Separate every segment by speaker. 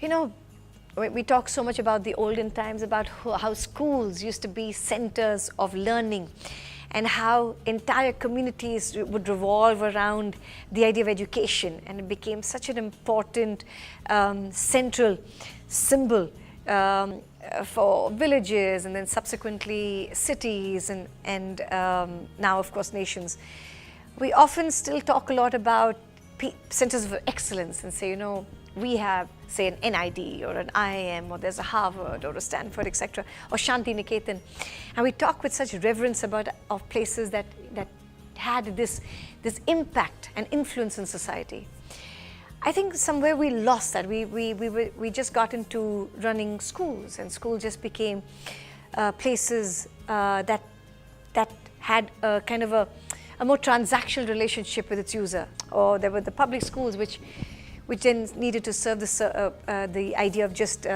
Speaker 1: You know, we talk so much about the olden times, about how schools used to be centers of learning and how entire communities would revolve around the idea of education, and it became such an important central symbol for villages and then subsequently cities and now of course nations. We often still talk a lot about centers of excellence and say, you know, we have, say, an NID or an IIM, or there's a Harvard or a Stanford, etc., or Shanti Niketan. And we talk with such reverence about of places that had this impact and influence in society. I think somewhere we lost that. We just got into running schools, and schools just became places that had a kind of a more transactional relationship with its user. Or there were the public schools which then needed to serve the idea of just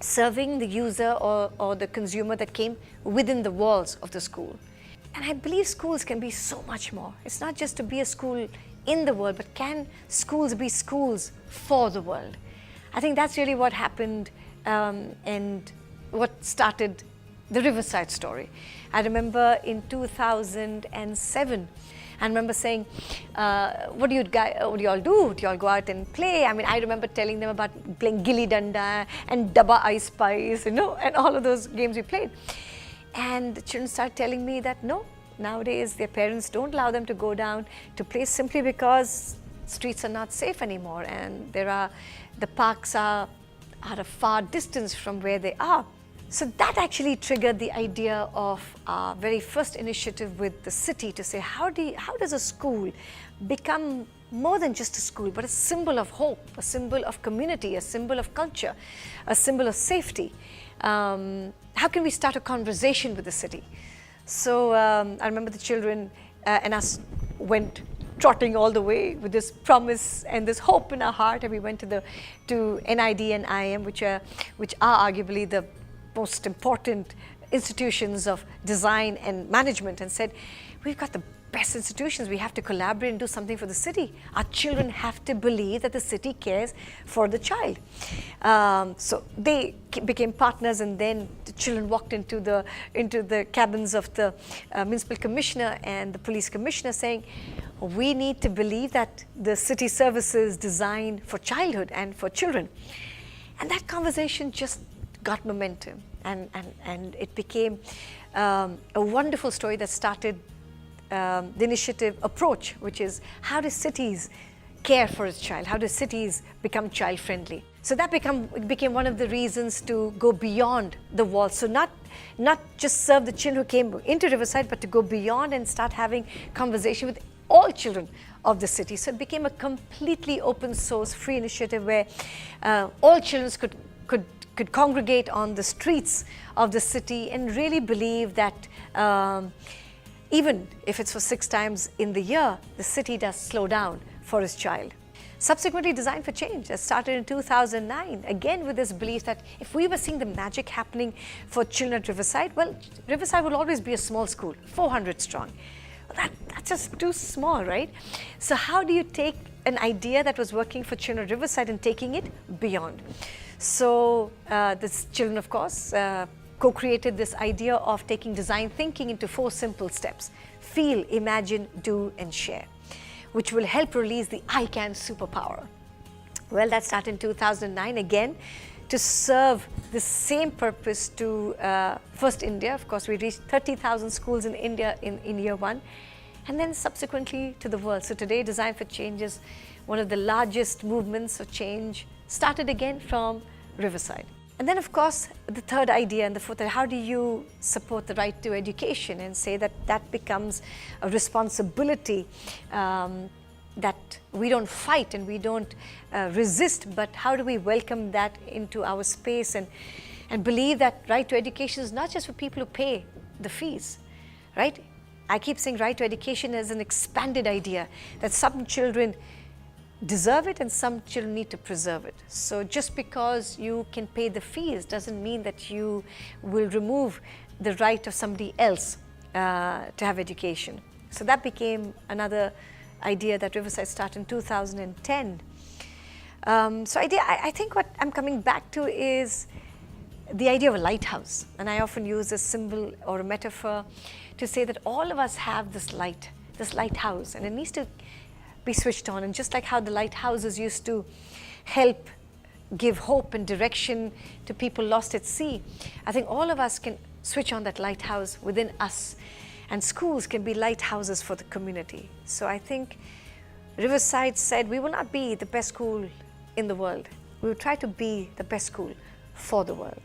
Speaker 1: serving the user or the consumer that came within the walls of the school. And I believe schools can be so much more. It's not just to be a school in the world, but can schools be schools for the world? I think that's really what happened and what started the Riverside story. I remember in 2007, I remember saying, what do you all do? Do you all go out and play? I mean, I remember telling them about playing Gilli Danda and Dabba I Spice, you know, and all of those games we played. And the children started telling me that no, nowadays their parents don't allow them to go down to play simply because streets are not safe anymore, and the parks are at a far distance from where they are. So that actually triggered the idea of our very first initiative with the city to say, how does a school become more than just a school, but a symbol of hope, a symbol of community, a symbol of culture, a symbol of safety? How can we start a conversation with the city? So I remember the children and us went trotting all the way with this promise and this hope in our heart, and we went to NID and IIM, which are arguably the most important institutions of design and management, and said, we've got the best institutions, we have to collaborate and do something for the city. Our children have to believe that the city cares for the child. So they became partners, and then the children walked into the cabins of the municipal commissioner and the police commissioner saying, we need to believe that the city services designed for childhood and for children. And that conversation just got momentum, and it became a wonderful story that started the initiative approach, which is how do cities care for its child? How do cities become child friendly? So that became one of the reasons to go beyond the walls. So not just serve the children who came into Riverside, but to go beyond and start having conversation with all children of the city. So it became a completely open source, free initiative where all children could congregate on the streets of the city and really believe that even if it's for 6 times in the year, the city does slow down for its child. Subsequently, Design for Change that started in 2009, again with this belief that if we were seeing the magic happening for children at Riverside, well, Riverside will always be a small school, 400 strong. That's just too small, right? So how do you take an idea that was working for children at Riverside and taking it beyond? So the children, of course, co-created this idea of taking design thinking into 4 simple steps: feel, imagine, do, and share, which will help release the I can superpower. Well, that started in 2009 again to serve the same purpose to first India. Of course, we reached 30,000 schools in India in year 1, and then subsequently to the world. So today, Design for Change is one of the largest movements of change, started again from Riverside. And then, of course, the third idea and the fourth, how do you support the right to education and say that that becomes a responsibility that we don't fight and we don't resist, but how do we welcome that into our space and believe that right to education is not just for people who pay the fees, right? I keep saying right to education as an expanded idea, that some children deserve it and some children need to preserve it. So just because you can pay the fees doesn't mean that you will remove the right of somebody else to have education. So that became another idea that Riverside started in 2010. I think what I'm coming back to is the idea of a lighthouse. And I often use a symbol or a metaphor to say that all of us have this light, this lighthouse, and it needs to be switched on. And just like how the lighthouses used to help give hope and direction to people lost at sea, I think all of us can switch on that lighthouse within us. And schools can be lighthouses for the community. So I think Riverside said, we will not be the best school in the world. We will try to be the best school for the world.